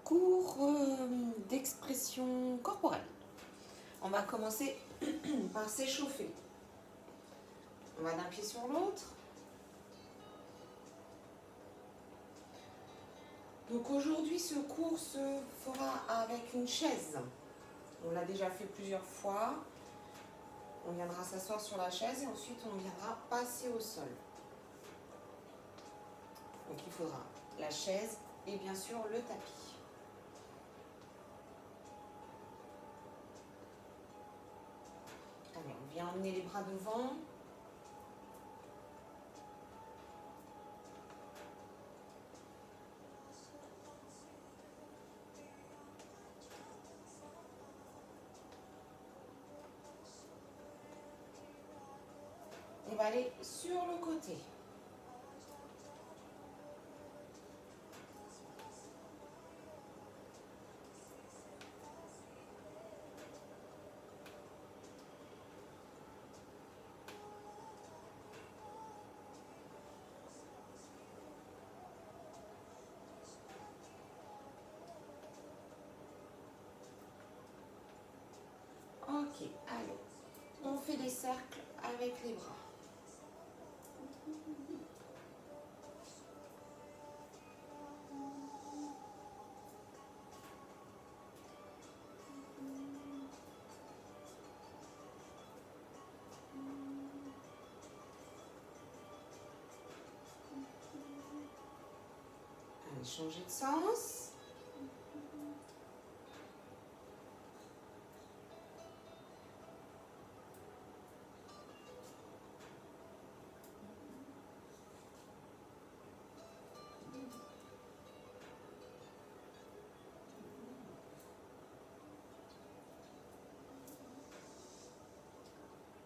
cours d'expression corporelle. On va commencer par s'échauffer. On va d'un pied sur l'autre. Donc aujourd'hui, ce cours se fera avec une chaise. On l'a déjà fait plusieurs fois. On viendra s'asseoir sur la chaise et ensuite on viendra passer au sol. Donc il faudra la chaise et bien sûr le tapis. Allez, on vient emmener les bras devant. On va aller sur le côté. Ok, allez. On fait des cercles avec les bras. Allez, changer de sens.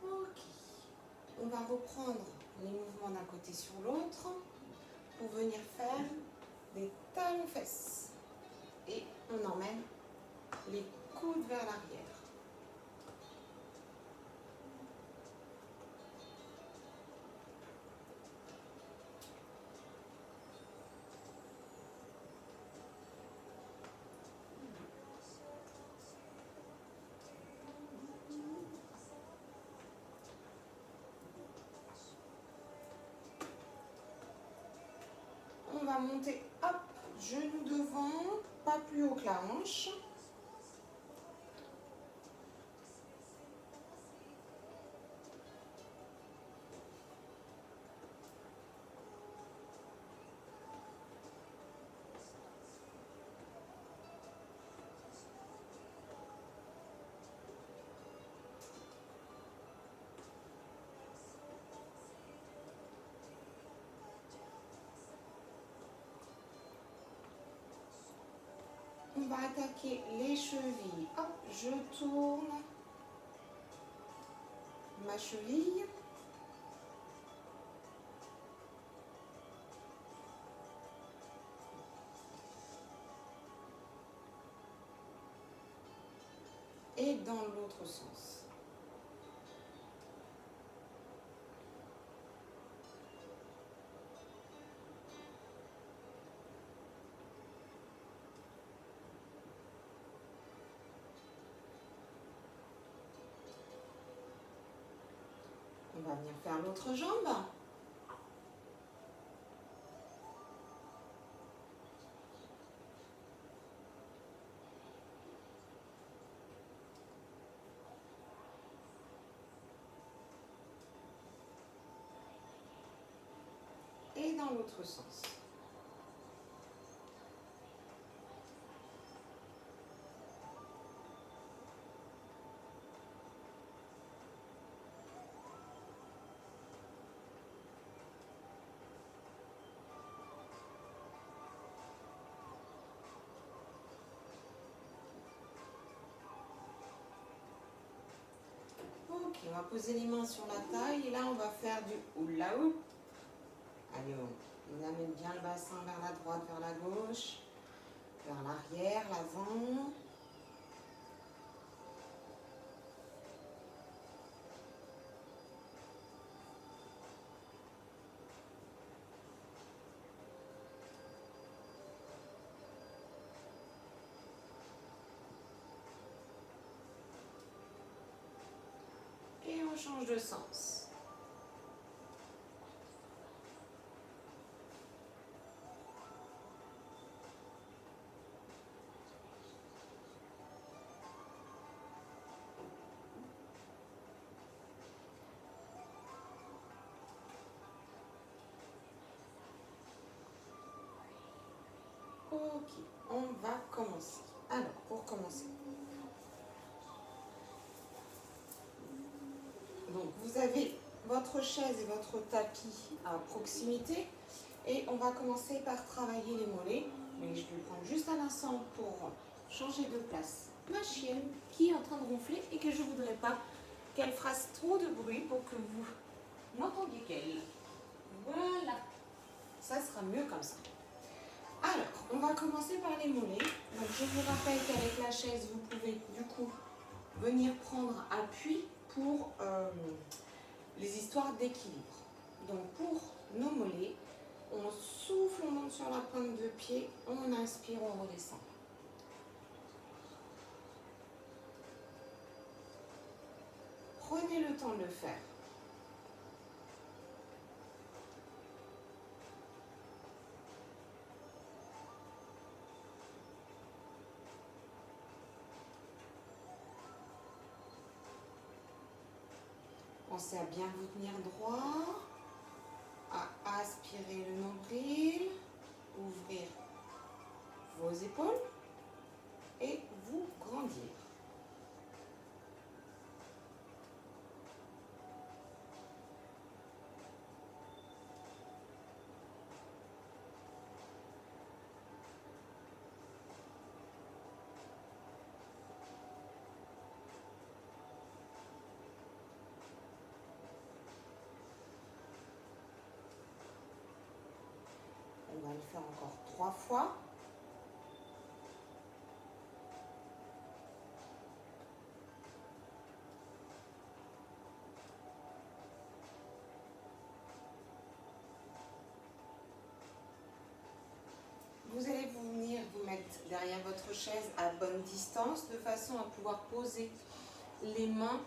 Ok. On va reprendre les mouvements d'un côté sur l'autre pour venir faire des talons-fesses. Et on emmène les coudes vers l'arrière. On va monter, hop, genoux devant, pas plus haut que la hanche. On va attaquer les chevilles. Hop, je tourne ma cheville. Et dans l'autre sens. On va venir faire l'autre jambe. Et dans l'autre sens. Ok, on va poser les mains sur la taille et là on va faire du hula hoop. Allez, on amène bien le bassin vers la droite, vers la gauche, vers l'arrière, l'avant. change de sens. Ok, on va commencer. Alors, pour commencer. Donc, vous avez votre chaise et votre tapis à proximité. Et on va commencer par travailler les mollets. Mais je vais prendre juste un instant pour changer de place ma chienne qui est en train de ronfler et que je ne voudrais pas qu'elle fasse trop de bruit pour que vous n'entendiez qu'elle. Voilà, ça sera mieux comme ça. Alors, on va commencer par les mollets. Donc, je vous rappelle qu'avec la chaise, vous pouvez du coup venir prendre appui pour les histoires d'équilibre. Donc, pour nos mollets, on souffle, on monte sur la pointe de pied, on inspire, on redescend. Prenez le temps de le faire. Pensez à bien vous tenir droit, à aspirer le nombril, ouvrir vos épaules et vous grandir. On va le faire encore 3 fois. Vous allez venir vous mettre derrière votre chaise à bonne distance de façon à pouvoir poser les mains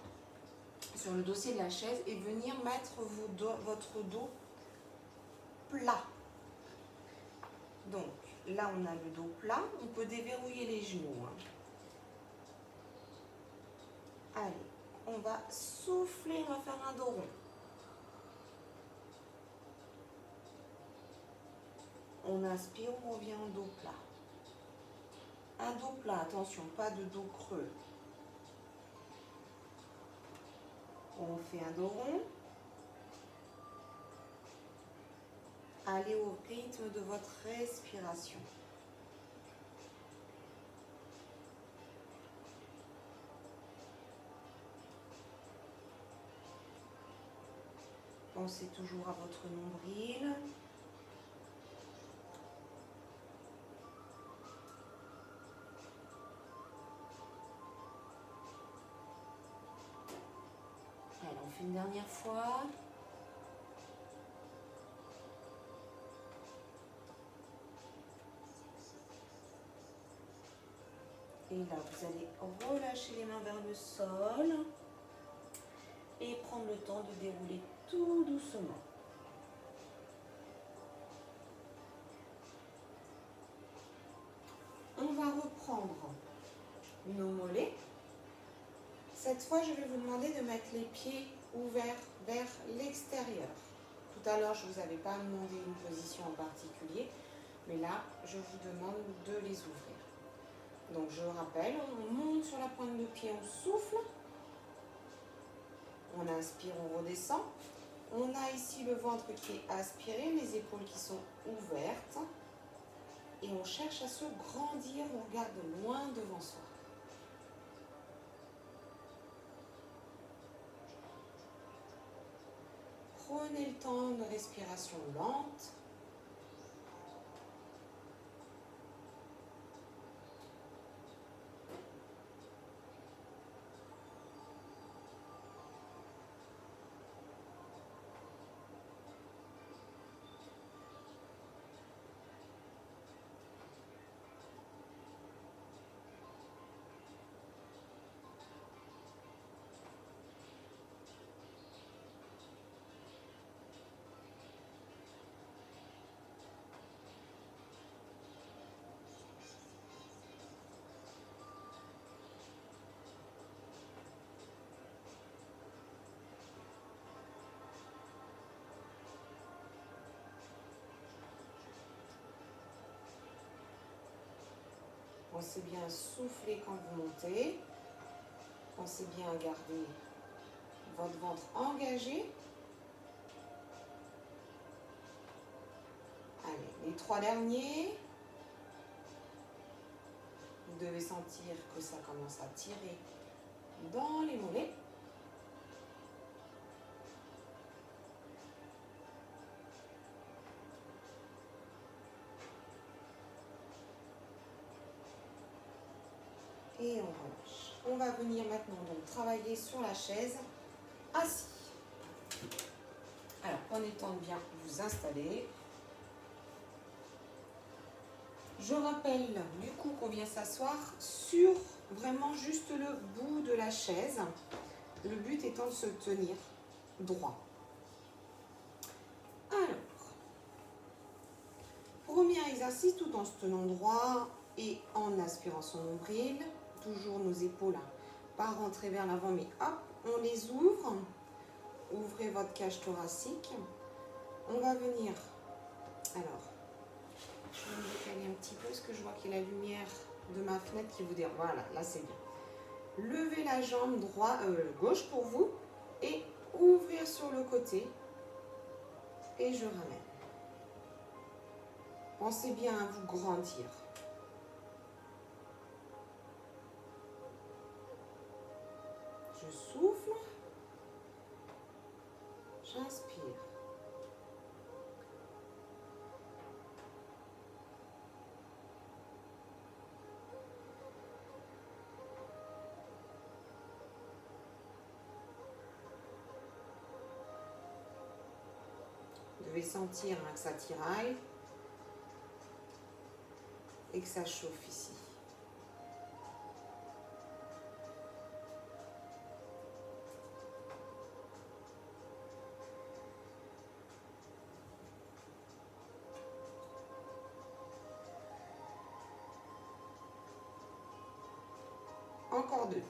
sur le dossier de la chaise et venir mettre votre dos plat. Donc là on a le dos plat, on peut déverrouiller les genoux. Allez, on va souffler, on va faire un dos rond. On inspire, on revient en dos plat. Un dos plat, attention, pas de dos creux. On fait un dos rond. Allez au rythme de votre respiration. Pensez toujours à votre nombril. Allez, on fait une dernière fois. Et là, vous allez relâcher les mains vers le sol et prendre le temps de dérouler tout doucement. On va reprendre nos mollets. Cette fois, je vais vous demander de mettre les pieds ouverts vers l'extérieur. Tout à l'heure, je ne vous avais pas demandé une position en particulier, mais là, je vous demande de les ouvrir. Donc, je rappelle, on monte sur la pointe de pied, on souffle. On inspire, on redescend. On a ici le ventre qui est aspiré, les épaules qui sont ouvertes. Et on cherche à se grandir, on regarde loin devant soi. Prenez le temps de respiration lente. Pensez bien à souffler quand vous montez. Pensez bien à garder votre ventre engagé. Allez, les 3 derniers. Vous devez sentir que ça commence à tirer dans les mollets. Et on relâche. On va venir maintenant donc travailler sur la chaise assis. Alors, prenez le temps de bien vous installer. Je rappelle du coup qu'on vient s'asseoir sur vraiment juste le bout de la chaise. Le but étant de se tenir droit. Alors, premier exercice tout en se tenant droit et en aspirant son nombril. Toujours nos épaules, pas rentrer vers l'avant, mais hop, on les ouvre. Ouvrez votre cage thoracique. On va venir, alors, je vais me décaler un petit peu parce que je vois qu'il y a la lumière de ma fenêtre qui vous dit, voilà, là c'est bien. Levez la jambe gauche pour vous et ouvrir sur le côté et je ramène. Pensez bien à vous grandir. Je souffle, j'inspire. Vous devez sentir que ça tiraille et que ça chauffe ici. Encore 2.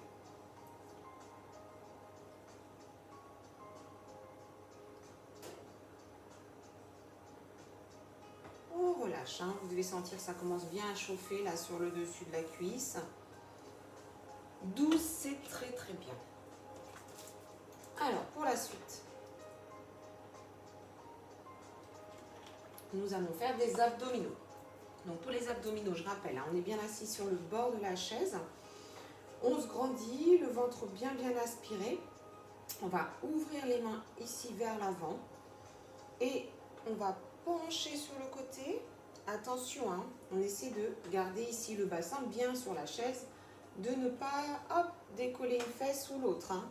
On relâche, hein. Vous devez sentir que ça commence bien à chauffer là sur le dessus de la cuisse. 12, c'est très très bien. Alors, pour la suite, nous allons faire des abdominaux. Donc pour les abdominaux, je rappelle, hein, on est bien assis sur le bord de la chaise. On se grandit, le ventre bien aspiré. On va ouvrir les mains ici vers l'avant. Et on va pencher sur le côté. Attention, hein, on essaie de garder ici le bassin bien sur la chaise. De ne pas décoller une fesse ou l'autre. Hein.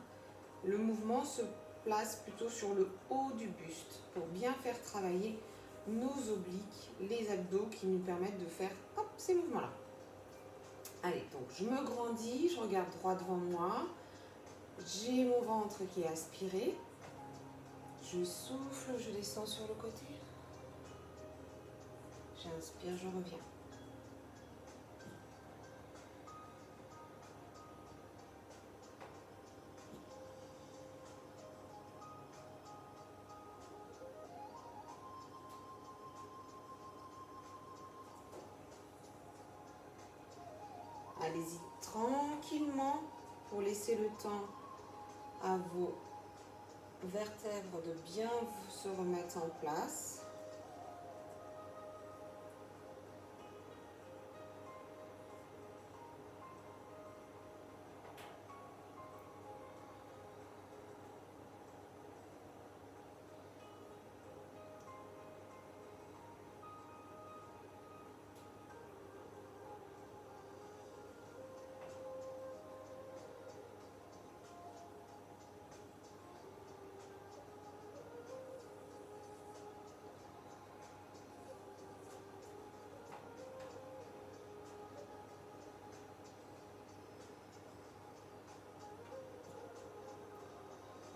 Le mouvement se place plutôt sur le haut du buste pour bien faire travailler nos obliques, les abdos qui nous permettent de faire ces mouvements-là. Allez, donc je me grandis, je regarde droit devant moi. J'ai mon ventre qui est aspiré. Je souffle, je descends sur le côté. J'inspire, je reviens. Allez-y tranquillement pour laisser le temps à vos vertèbres de bien se remettre en place.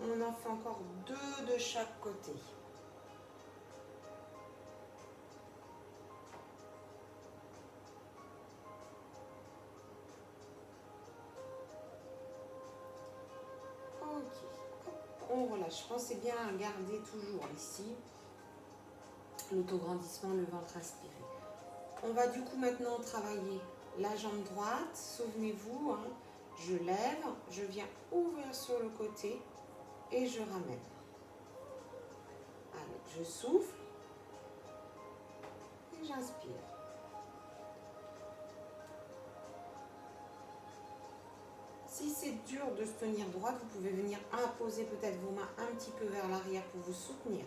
On en fait encore 2 de chaque côté. Ok. On relâche. Pensez bien à garder toujours ici l'autograndissement, le ventre aspiré. On va du coup maintenant travailler La jambe droite, souvenez-vous, hein, je lève, je viens ouvrir sur le côté et je ramène. Allez, je souffle et j'inspire. Si c'est dur de se tenir droite, vous pouvez venir imposer peut-être vos mains un petit peu vers l'arrière pour vous soutenir.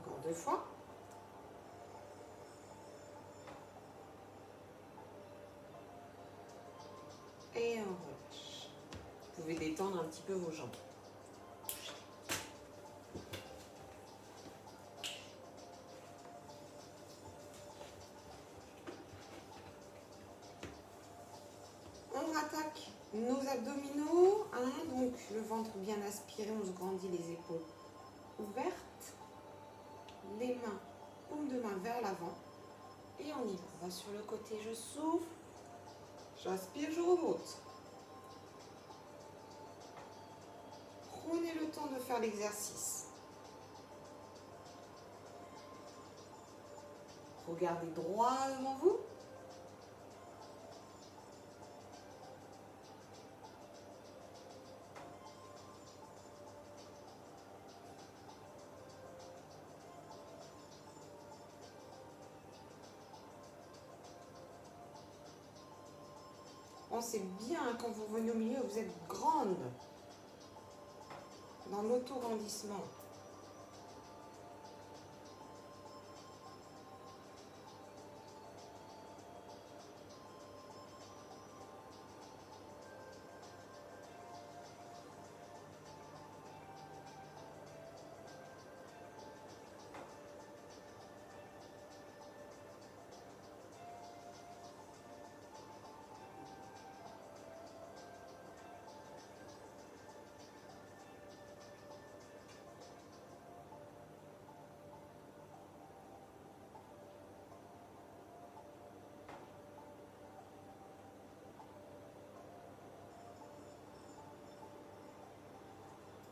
Encore 2 fois. Et on relâche. Vous pouvez détendre un petit peu vos jambes. On rattaque nos abdominaux, hein, donc le ventre bien aspiré, on se grandit les épaules ouvertes, les mains, paumes de main vers l'avant, et on y va. On va sur le côté, je souffle, j'inspire, je remonte. Prenez le temps de faire l'exercice. Regardez droit devant vous. Pensez bien quand vous revenez au milieu, vous êtes grande dans l'auto-grandissement.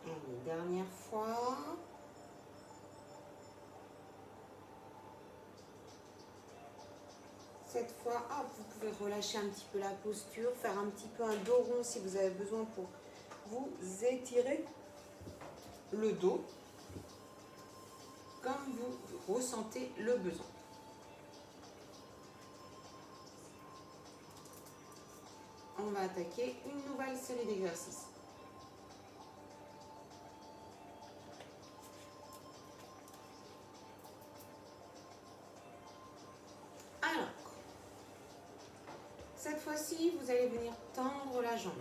Allez, dernière fois. Cette fois, vous pouvez relâcher un petit peu la posture, faire un petit peu un dos rond si vous avez besoin pour vous étirer le dos comme vous ressentez le besoin. On va attaquer une nouvelle série d'exercices. Alors, cette fois-ci, vous allez venir tendre la jambe.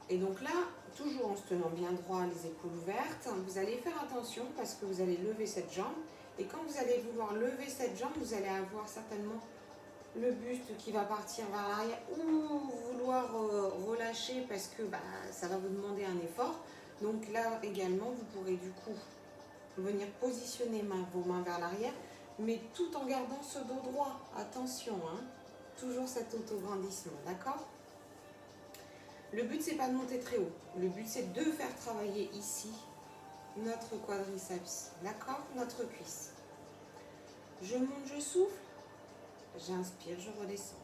Et donc là, toujours en se tenant bien droit, les épaules ouvertes, vous allez faire attention parce que vous allez lever cette jambe. Et quand vous allez vouloir lever cette jambe, vous allez avoir certainement le buste qui va partir vers l'arrière ou vouloir relâcher parce que ça va vous demander un effort. Donc là également, vous pourrez du coup venir positionner vos mains vers l'arrière, mais tout en gardant ce dos droit. Attention, hein, toujours cet auto-grandissement, d'accord ? Le but, c'est pas de monter très haut. Le but, c'est de faire travailler ici notre quadriceps, d'accord ? Notre cuisse. Je monte, je souffle. J'inspire, je redescends.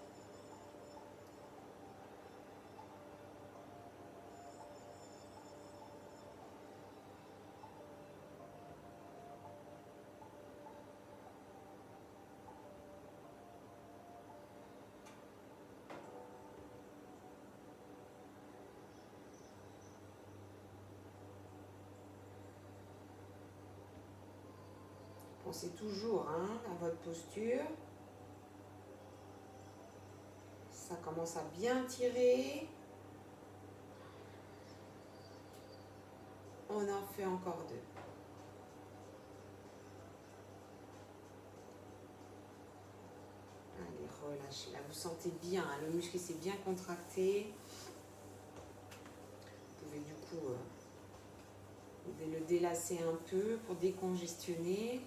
Pensez toujours à votre posture. Ça commence à bien tirer. On en fait encore 2. Allez, relâcher. Là, vous sentez bien, hein, le muscle s'est bien contracté. Vous pouvez du coup le délasser un peu pour décongestionner.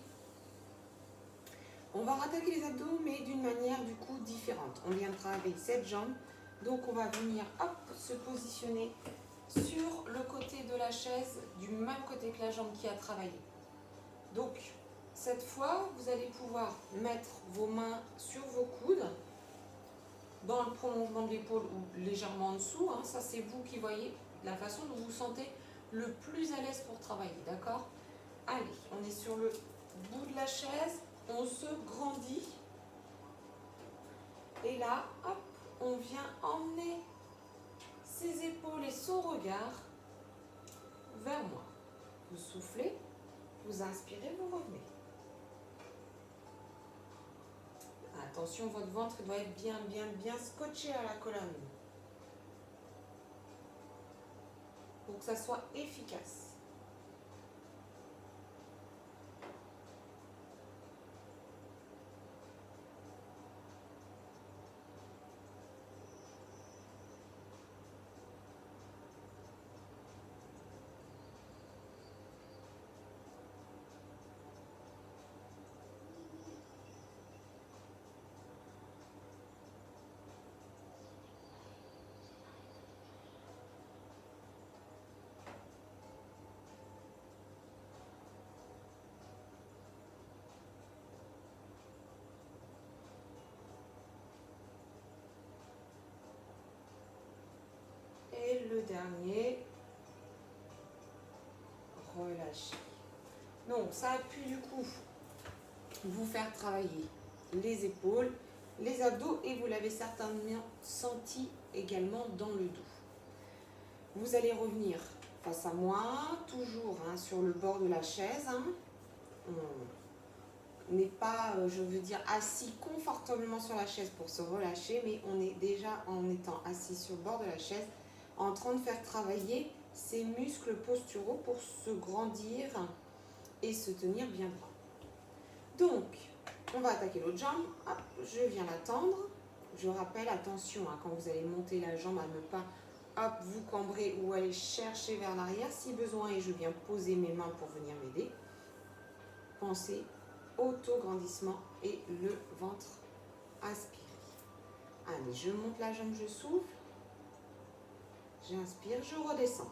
On va rattaquer les abdos, mais d'une manière du coup différente. On vient de travailler cette jambe, donc on va venir se positionner sur le côté de la chaise, du même côté que la jambe qui a travaillé. Donc, cette fois, vous allez pouvoir mettre vos mains sur vos coudes, dans le prolongement de l'épaule ou légèrement en dessous. Hein, ça, c'est vous qui voyez la façon dont vous vous sentez le plus à l'aise pour travailler, d'accord? Allez, on est sur le bout de la chaise, on se grandit. Et là, hop, on vient emmener ses épaules et son regard vers moi. Vous soufflez, vous inspirez, vous revenez. Attention, votre ventre doit être bien scotché à la colonne pour que ça soit efficace. Et le dernier, relâchez. Donc, ça a pu du coup vous faire travailler les épaules, les abdos et vous l'avez certainement senti également dans le dos. Vous allez revenir face à moi, toujours hein, sur le bord de la chaise. Hein. On n'est pas, je veux dire, assis confortablement sur la chaise pour se relâcher, mais on est déjà en étant assis sur le bord de la chaise, en train de faire travailler ces muscles posturaux pour se grandir et se tenir bien droit. Donc, on va attaquer l'autre jambe. Hop, je viens la tendre. Je rappelle, attention, hein, quand vous allez monter la jambe, à ne pas vous cambrer ou aller chercher vers l'arrière si besoin. Et je viens poser mes mains pour venir m'aider. Pensez auto-grandissement et le ventre aspiré. Allez, je monte la jambe, je souffle. J'inspire, je redescends.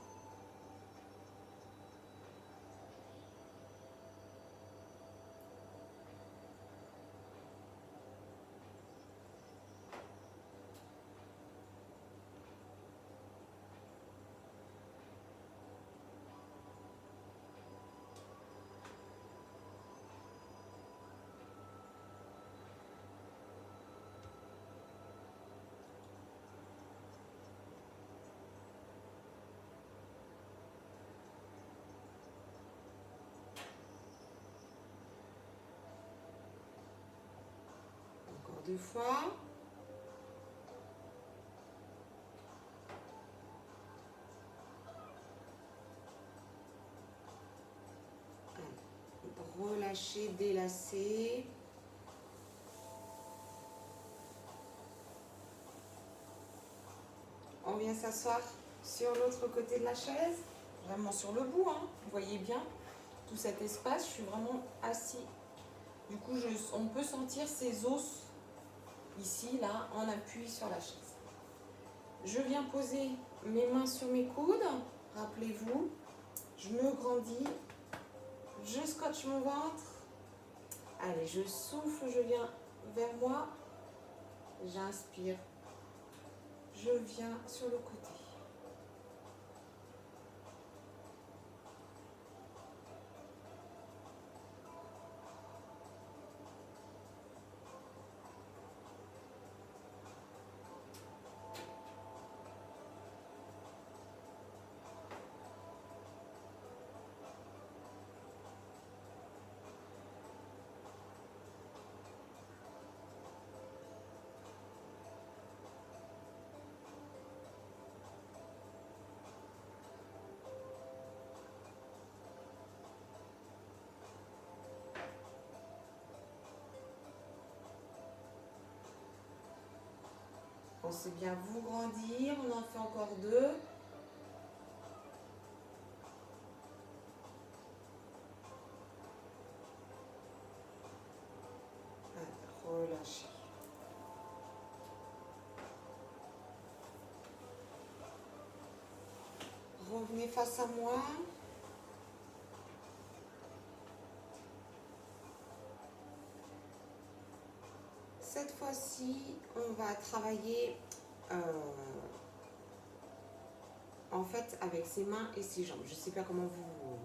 Encore 2 fois. Relâchez, délassez. On vient s'asseoir sur l'autre côté de la chaise, vraiment sur le bout, hein. Vous voyez bien tout cet espace, je suis vraiment assis. Du coup, on peut sentir ces os ici, là, en appui sur la chaise. Je viens poser mes mains sur mes coudes, rappelez-vous, je me grandis, je scotche mon ventre. Allez, je souffle, je viens vers moi, j'inspire, je viens sur le côté. Pensez bien vous grandir. On en fait encore 2. Relâchez. Revenez face à moi. Cette fois-ci, on va travailler en fait avec ses mains et ses jambes. Je ne sais pas comment vous...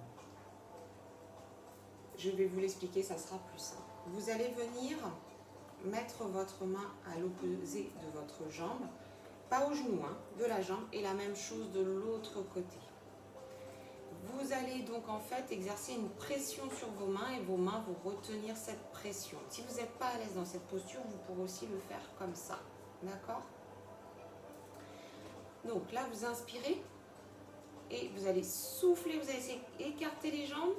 Je vais vous l'expliquer, ça sera plus simple. Vous allez venir mettre votre main à l'opposé de votre jambe, pas au genou, hein, de la jambe, et la même chose de l'autre côté. Vous allez donc en fait exercer une pression sur vos mains et vos mains vont retenir cette pression. Si vous n'êtes pas à l'aise dans cette posture, vous pourrez aussi le faire comme ça. D'accord? Donc là, vous inspirez et vous allez souffler, vous allez essayer d'écarter les jambes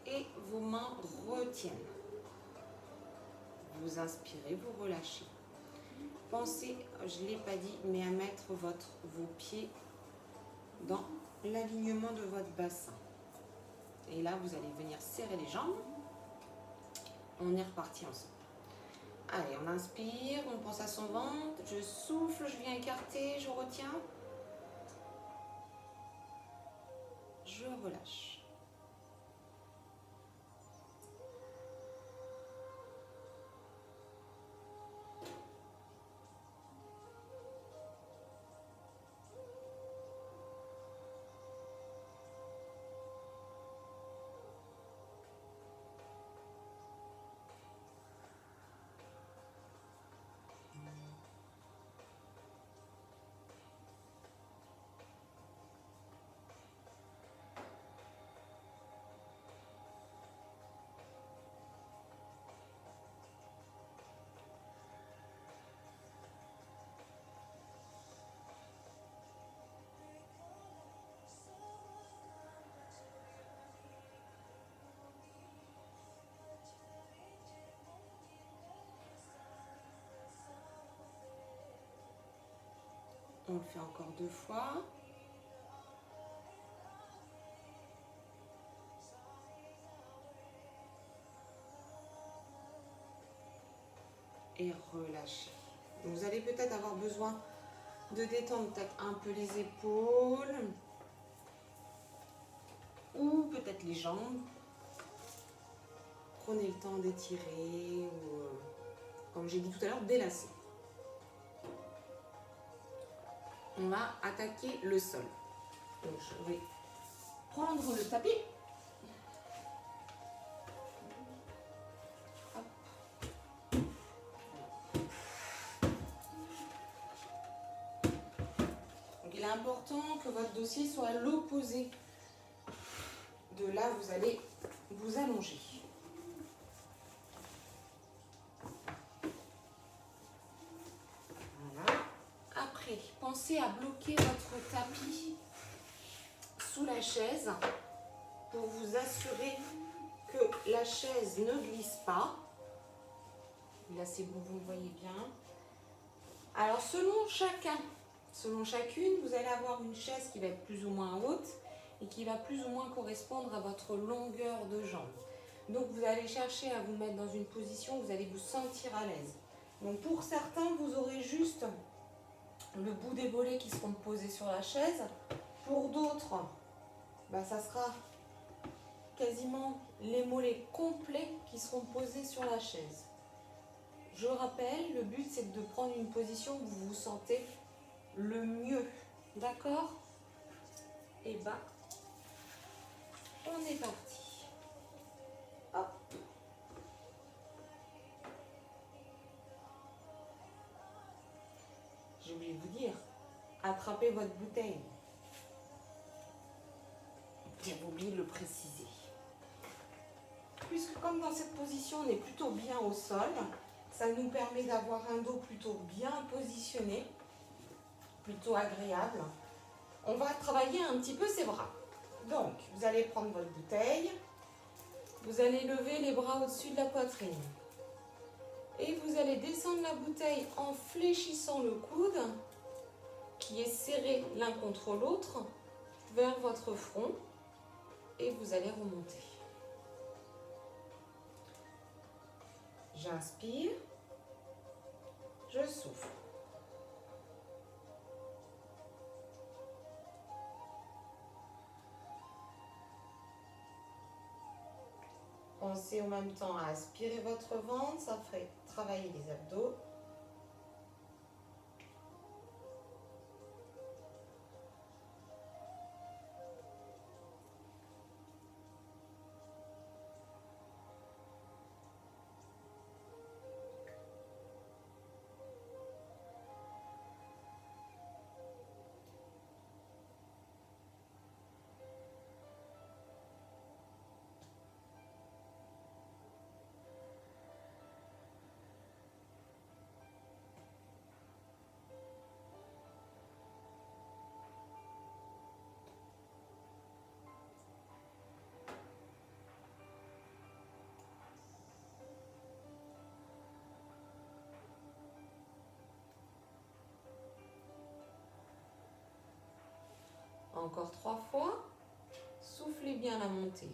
et vos mains retiennent. Vous inspirez, vous relâchez. Pensez, je ne l'ai pas dit, mais à mettre vos pieds dans l'alignement de votre bassin. Et là, vous allez venir serrer les jambes. On est reparti ensemble. Allez, on inspire, on pense à son ventre. Je souffle, je viens écarter, je retiens. Je relâche. On le fait encore 2 fois. Et relâchez. Vous allez peut-être avoir besoin de détendre peut-être un peu les épaules ou peut-être les jambes. Prenez le temps d'étirer ou, comme j'ai dit tout à l'heure, d'élasser. On va attaquer le sol. Donc je vais prendre le tapis. Hop. Donc il est important que votre dossier soit à l'opposé de là où vous allez vous allonger. Voilà. Après, pensez à bloquer votre tapis sous la chaise pour vous assurer que la chaise ne glisse pas. Là, c'est bon, vous le voyez bien. Alors, selon chacune, vous allez avoir une chaise qui va être plus ou moins haute et qui va plus ou moins correspondre à votre longueur de jambe. Donc, vous allez chercher à vous mettre dans une position où vous allez vous sentir à l'aise. Donc, pour certains, vous aurez juste le bout des mollets qui seront posés sur la chaise. Pour d'autres, ça sera quasiment les mollets complets qui seront posés sur la chaise. Je rappelle, le but c'est de prendre une position où vous vous sentez le mieux. D'accord? Et on est parti. Hop. J'ai oublié de vous dire, attrapez votre bouteille. J'avais oublié de le préciser. Puisque comme dans cette position, on est plutôt bien au sol, ça nous permet d'avoir un dos plutôt bien positionné, plutôt agréable. On va travailler un petit peu ses bras. Donc, vous allez prendre votre bouteille, vous allez lever les bras au-dessus de la poitrine. Et vous allez descendre la bouteille en fléchissant le coude qui est serré l'un contre l'autre vers votre front et vous allez remonter. J'inspire, je souffle. Pensez en même temps à aspirer votre ventre, ça ferait travailler les abdos. Encore 3 fois. Soufflez bien la montée.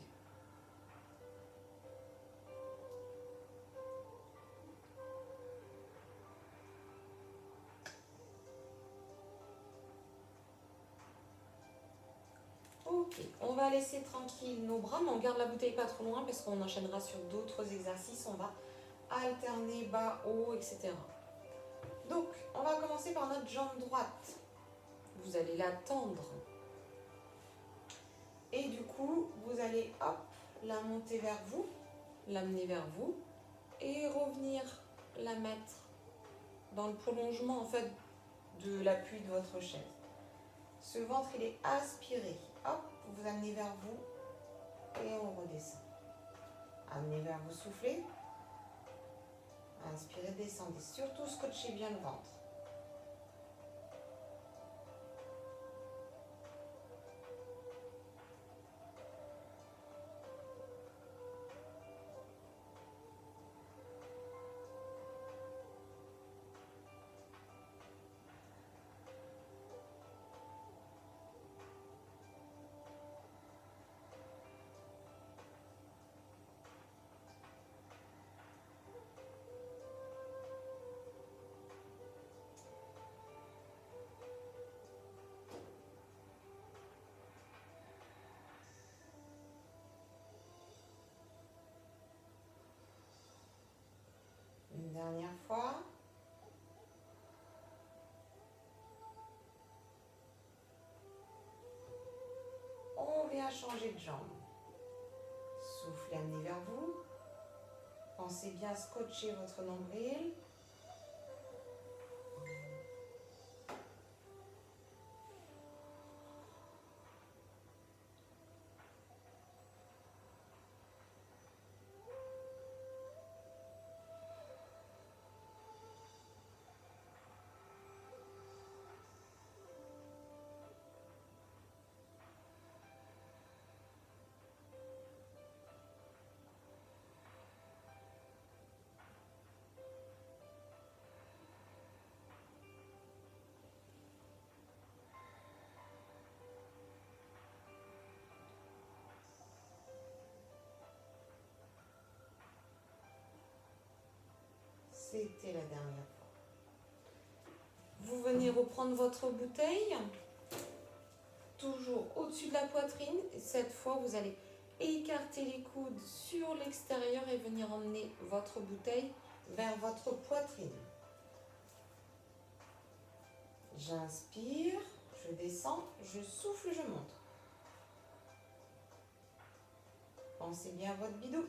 Ok, on va laisser tranquille nos bras, mais on garde la bouteille pas trop loin parce qu'on enchaînera sur d'autres exercices. On va alterner bas, haut, etc. Donc, on va commencer par notre jambe droite. Vous allez la tendre. Et du coup, vous allez hop, la monter vers vous, l'amener vers vous et revenir la mettre dans le prolongement en fait de l'appui de votre chaise. Ce ventre, il est aspiré. Hop, vous amenez vers vous et on redescend. Amenez vers vous, soufflez. Inspirez, descendez. Surtout scotchez bien le ventre. Une dernière fois. On vient changer de jambe. Soufflez, amenez vers vous. Pensez bien à scotcher votre nombril. C'était la dernière fois. Vous venez reprendre votre bouteille, toujours au-dessus de la poitrine. Et cette fois, vous allez écarter les coudes sur l'extérieur et venir emmener votre bouteille vers votre poitrine. J'inspire, je descends, je souffle, je monte. Pensez bien à votre bidou.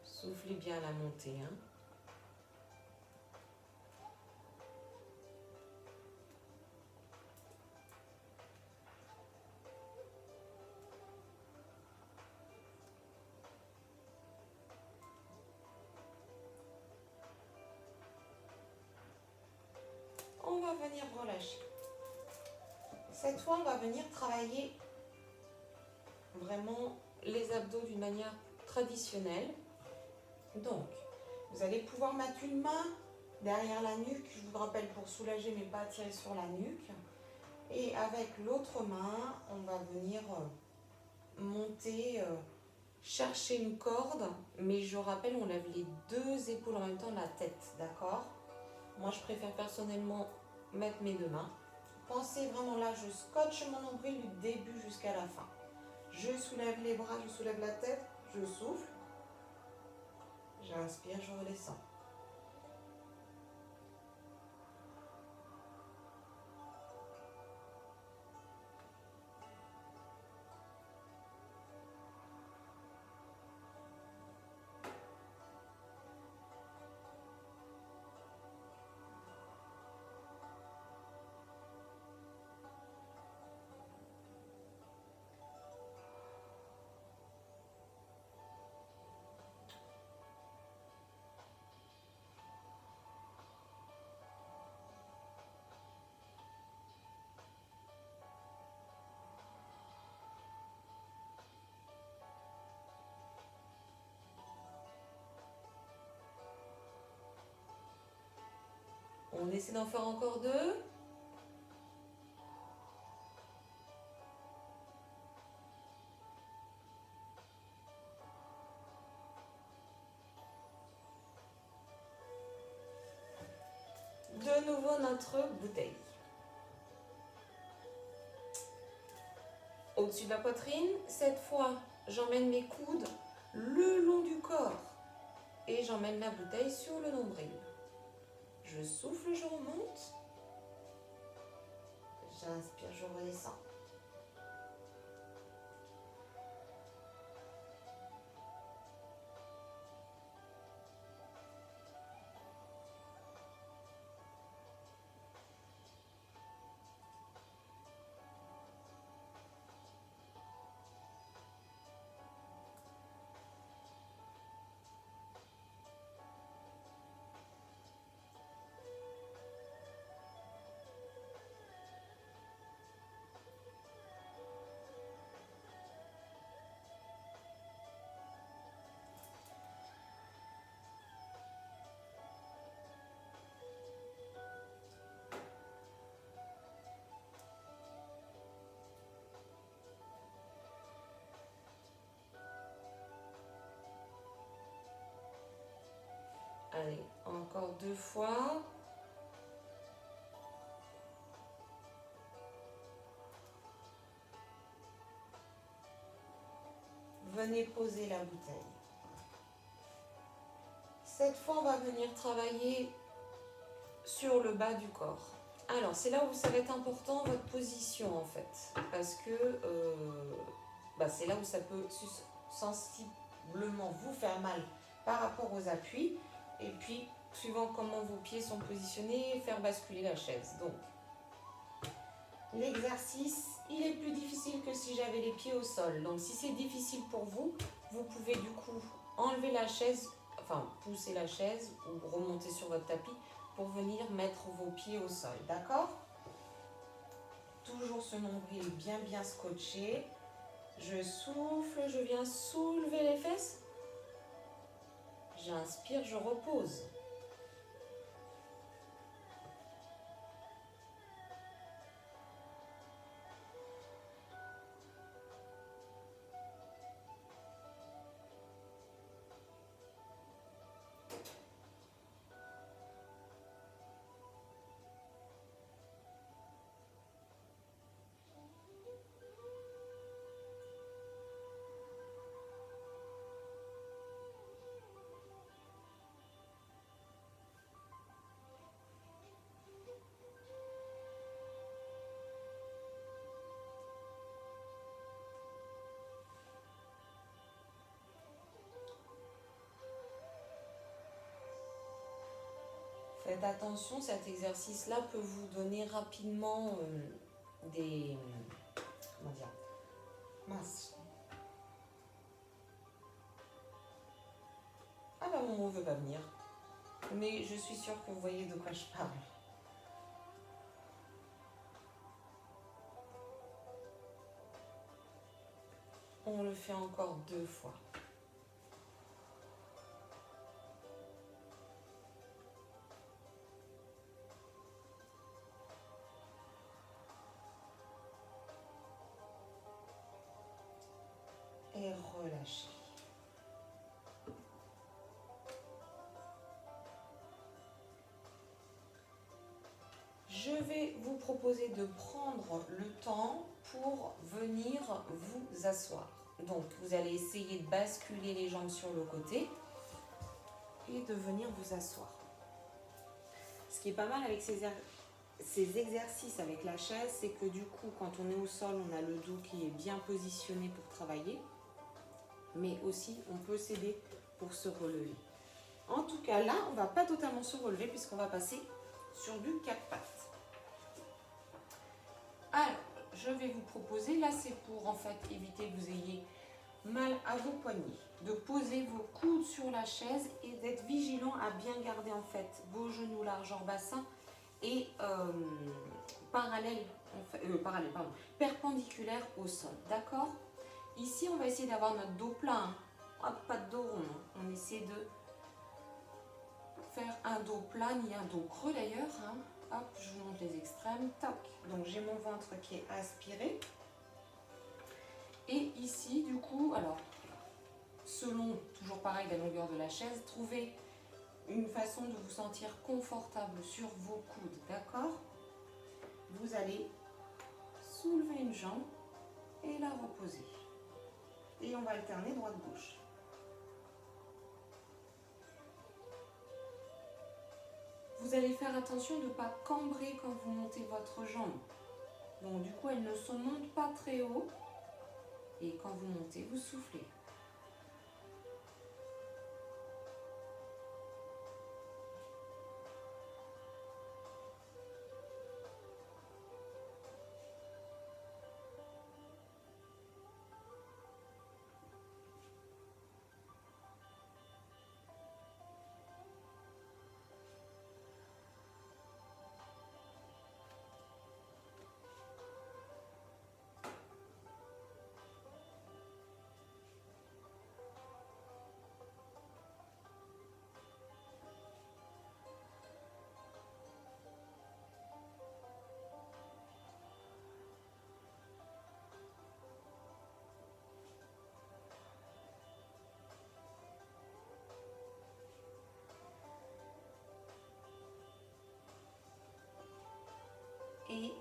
Soufflez bien la montée. Hein. venir relâcher. Cette fois, on va venir travailler vraiment les abdos d'une manière traditionnelle. Donc, vous allez pouvoir mettre une main derrière la nuque, je vous rappelle pour soulager mais pas tirer sur la nuque. Et avec l'autre main, on va venir monter, chercher une corde, mais je rappelle, on lève les deux épaules en même temps de la tête, d'accord? Moi, je préfère personnellement mettre mes deux mains. Pensez vraiment là, je scotche mon nombril du début jusqu'à la fin. Je soulève les bras, je soulève la tête, je souffle. J'inspire, je redescends. On essaie d'en faire encore deux. De nouveau notre bouteille. Au-dessus de la poitrine, cette fois, j'emmène mes coudes le long du corps et j'emmène la bouteille sur le nombril. Je souffle, je remonte. J'inspire, je redescends. Allez, encore deux fois. Venez poser la bouteille. Cette fois, on va venir travailler sur le bas du corps. Alors, c'est là où ça va être important, votre position en fait. Parce que c'est là où ça peut sensiblement vous faire mal par rapport aux appuis. Et puis, suivant comment vos pieds sont positionnés, faire basculer la chaise. Donc, l'exercice, il est plus difficile que si j'avais les pieds au sol. Donc, si c'est difficile pour vous, vous pouvez du coup enlever la chaise, enfin pousser la chaise ou remonter sur votre tapis pour venir mettre vos pieds au sol. D'accord? Toujours ce nombril bien scotché. Je souffle, je viens soulever les fesses. J'inspire, je repose. Faites attention, cet exercice-là peut vous donner rapidement des... Comment dire? Mince. Ah bah mon mot ne veut pas venir. Mais je suis sûre que vous voyez de quoi je parle. On le fait encore 2 fois. Et relâchez. Je vais vous proposer de prendre le temps pour venir vous asseoir. Donc, vous allez essayer de basculer les jambes sur le côté et de venir vous asseoir. Ce qui est pas mal avec ces exercices avec la chaise, c'est que du coup, quand on est au sol, on a le dos qui est bien positionné pour travailler, mais aussi on peut s'aider pour se relever. En tout cas, là, on ne va pas totalement se relever puisqu'on va passer sur du 4 pattes. Alors, je vais vous proposer, là c'est pour en fait éviter que vous ayez mal à vos poignets, de poser vos coudes sur la chaise et d'être vigilant à bien garder en fait vos genoux largeur bassin et perpendiculaire au sol, d'accord? Ici, on va essayer d'avoir notre dos plat, hein. Hop, pas de dos rond, hein. On essaie de faire un dos plat, ni un dos creux d'ailleurs, hein. Hop, je vous montre les extrêmes, toc. Donc j'ai mon ventre qui est aspiré. Et ici, du coup, alors, selon, toujours pareil, la longueur de la chaise, trouvez une façon de vous sentir confortable sur vos coudes, d'accord? Vous allez soulever une jambe et la reposer. Et on va alterner droite-gauche. Vous allez faire attention de ne pas cambrer quand vous montez votre jambe. Donc du coup, elles ne se montent pas très haut. Et quand vous montez, vous soufflez. Et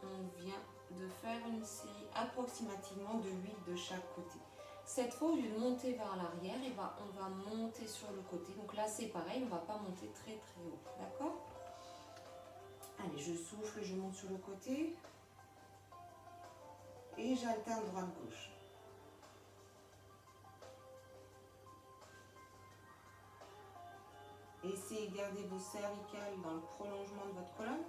on vient de faire une série approximativement de 8 de chaque côté. Cette fois, au lieu de monter vers l'arrière, on va monter sur le côté. Donc là, c'est pareil, on ne va pas monter très très haut. D'accord? Allez, je souffle, je monte sur le côté. Et j'alterne droite-gauche. Essayez de garder vos cervicales dans le prolongement de votre colonne.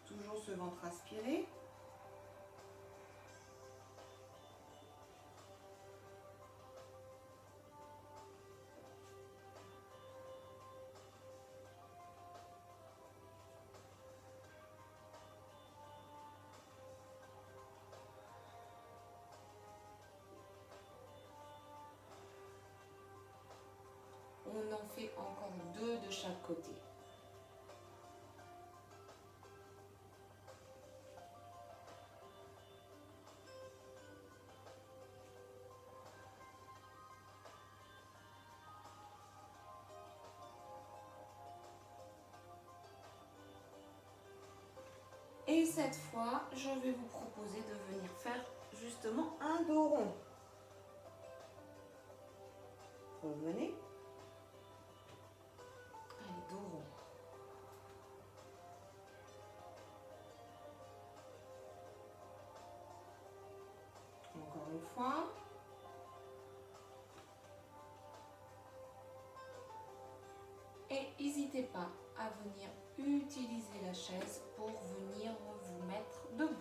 Toujours ce ventre aspiré. On en fait encore 2 de chaque côté. Et cette fois, je vais vous proposer de venir faire justement un dos rond. Revenez. Allez, dos rond. Encore une fois. Et n'hésitez pas à venir utiliser la chaise pour venir vous mettre debout.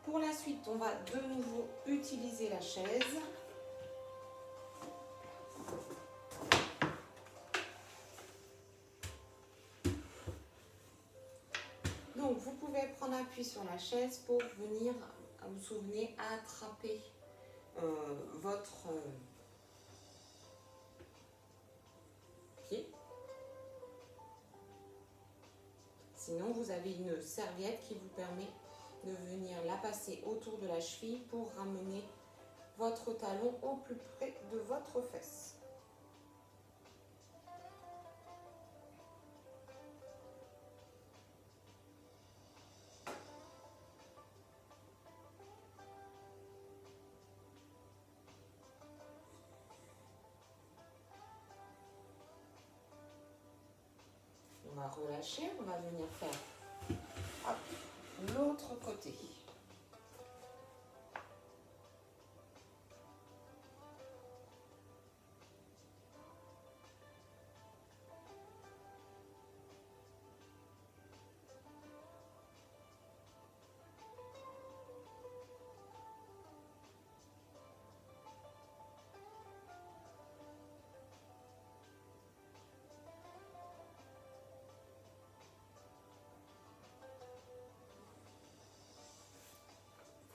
Pour la suite, on va de nouveau utiliser la chaise. appuie sur la chaise pour venir, vous vous souvenez, attraper votre pied. Sinon, vous avez une serviette qui vous permet de venir la passer autour de la cheville pour ramener votre talon au plus près de votre fesse. On va relâcher, on va venir faire l'autre côté.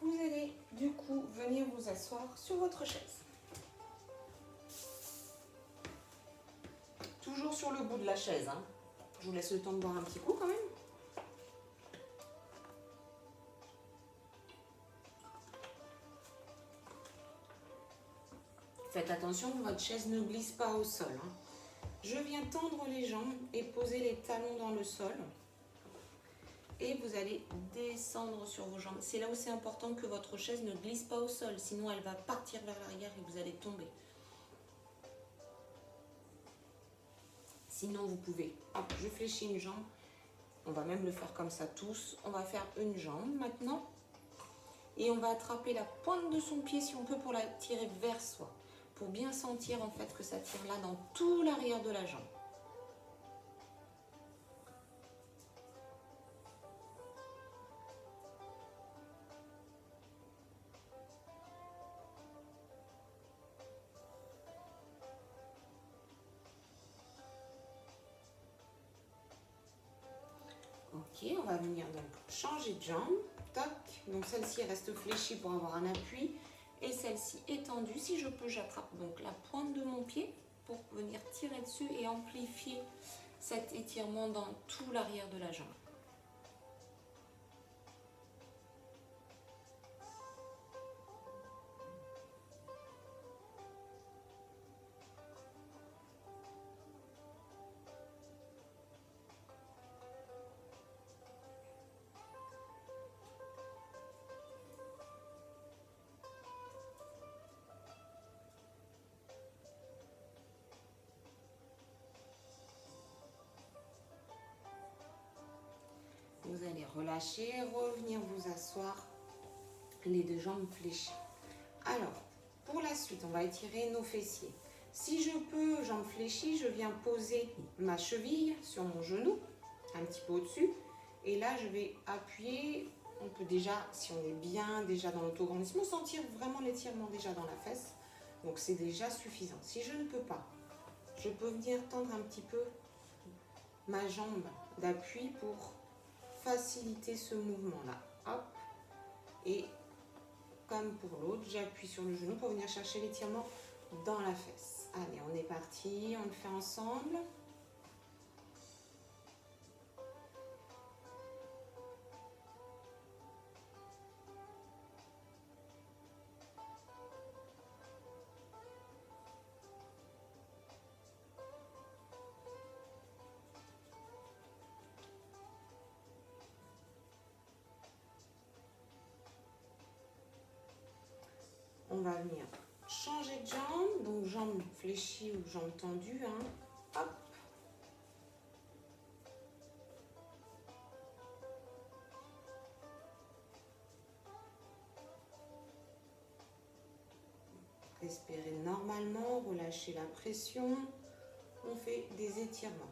Vous allez du coup venir vous asseoir sur votre chaise. Toujours sur le bout de la chaise. Hein. Je vous laisse le temps de boire un petit coup quand même. Faites attention que votre chaise ne glisse pas au sol. Hein. Je viens tendre les jambes et poser les talons dans le sol. Et vous allez descendre sur vos jambes. C'est là où c'est important que votre chaise ne glisse pas au sol, sinon elle va partir vers l'arrière et vous allez tomber. Sinon vous pouvez, hop, je fléchis une jambe. On va même le faire comme ça tous. On va faire une jambe maintenant. Et on va attraper la pointe de son pied si on peut pour la tirer vers soi. Pour bien sentir en fait que ça tire là dans tout l'arrière de la jambe. Ok, on va venir donc changer de jambe. Toc. Donc celle-ci reste fléchie pour avoir un appui. Et celle-ci étendue. Si je peux, j'attrape donc la pointe de mon pied pour venir tirer dessus et amplifier cet étirement dans tout l'arrière de la jambe. Vous allez relâcher, revenir vous asseoir, les deux jambes fléchies. Alors, pour la suite, on va étirer nos fessiers. Si je peux, jambes fléchies, je viens poser ma cheville sur mon genou, un petit peu au-dessus. Et là, je vais appuyer. On peut déjà, si on est bien déjà dans l'autograndissement, sentir vraiment l'étirement déjà dans la fesse. Donc, c'est déjà suffisant. Si je ne peux pas, je peux venir tendre un petit peu ma jambe d'appui pour faciliter ce mouvement-là. Hop. Et comme pour l'autre, j'appuie sur le genou pour venir chercher l'étirement dans la fesse. Allez, on est parti, on le fait ensemble. On va venir changer de jambe, donc jambe fléchie ou jambe tendue. Hein. Hop. Respirez normalement, relâchez la pression. On fait des étirements.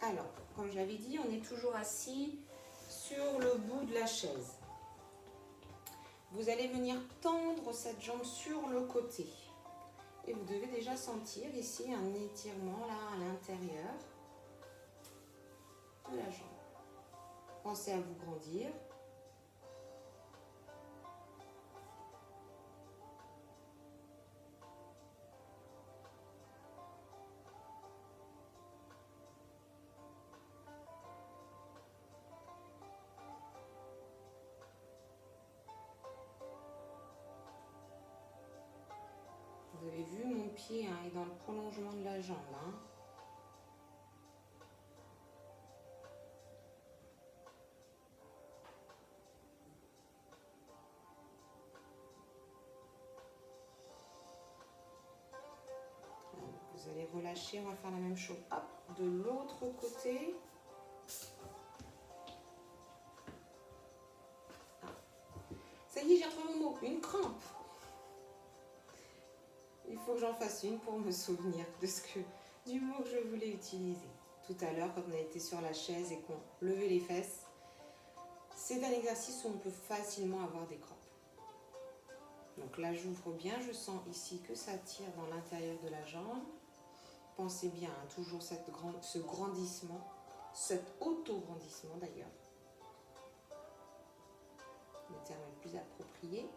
Alors, comme je l'avais dit, on est toujours assis sur le bout de la chaise. Vous allez venir tendre cette jambe sur le côté. Et vous devez déjà sentir ici un étirement là à l'intérieur de la jambe. Pensez à vous grandir. Vous avez vu, mon pied est dans le prolongement de la jambe. Vous allez relâcher, on va faire la même chose. Hop, de l'autre côté. Ah. Ça y est, j'ai retrouvé mon mot, une crampe. Il faut que j'en fasse une pour me souvenir du mot que je voulais utiliser. Tout à l'heure, quand on a été sur la chaise et qu'on levait les fesses, c'est un exercice où on peut facilement avoir des crampes. Donc là, j'ouvre bien, je sens ici que ça tire dans l'intérieur de la jambe. Pensez bien, toujours ce grandissement, cet auto-grandissement d'ailleurs. Le terme est le plus approprié.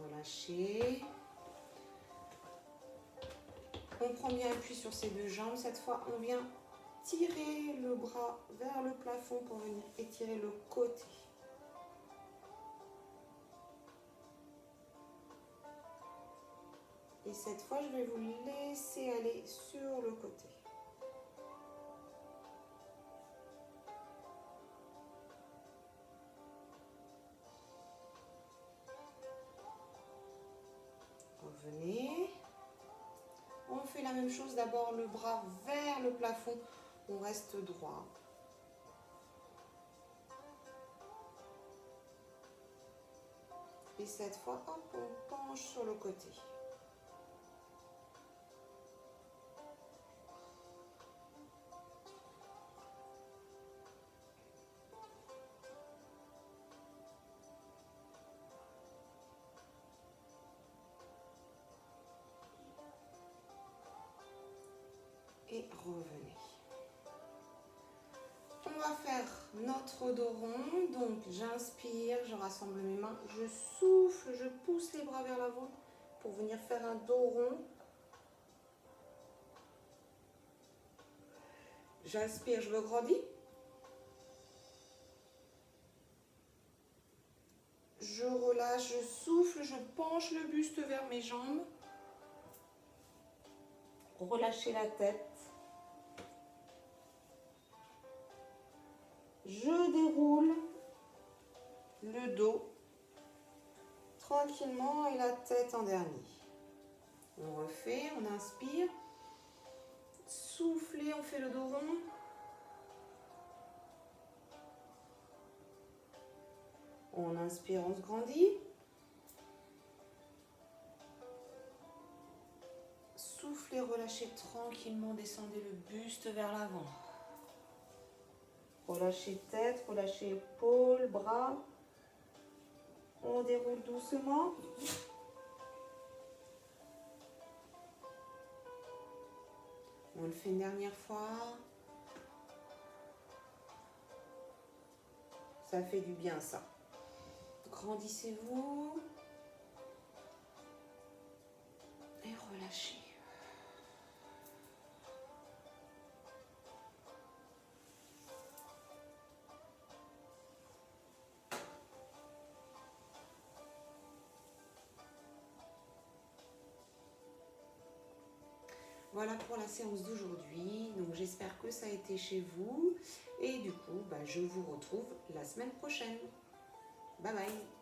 Relâchez. On prend bien appui sur ces deux jambes. Cette fois, on vient tirer le bras vers le plafond pour venir étirer le côté. Et cette fois, je vais vous laisser aller sur le côté. Revenez. On fait la même chose, d'abord le bras vers le plafond, on reste droit. Et cette fois, hop, on penche sur le côté. Et revenez. On va faire notre dos rond. Donc j'inspire, je rassemble mes mains, je souffle, je pousse les bras vers l'avant pour venir faire un dos rond. J'inspire, je me grandis. Je relâche, je souffle, je penche le buste vers mes jambes. Relâchez la tête. Je déroule le dos tranquillement et la tête en dernier. On refait, on inspire. Soufflez, on fait le dos rond. On inspire, on se grandit. Soufflez, relâchez tranquillement, descendez le buste vers l'avant. Relâchez tête, relâchez épaules, bras. On déroule doucement. On le fait une dernière fois. Ça fait du bien ça. Grandissez-vous. Et relâchez. Voilà pour la séance d'aujourd'hui. Donc j'espère que ça a été chez vous. Et du coup, je vous retrouve la semaine prochaine. Bye bye.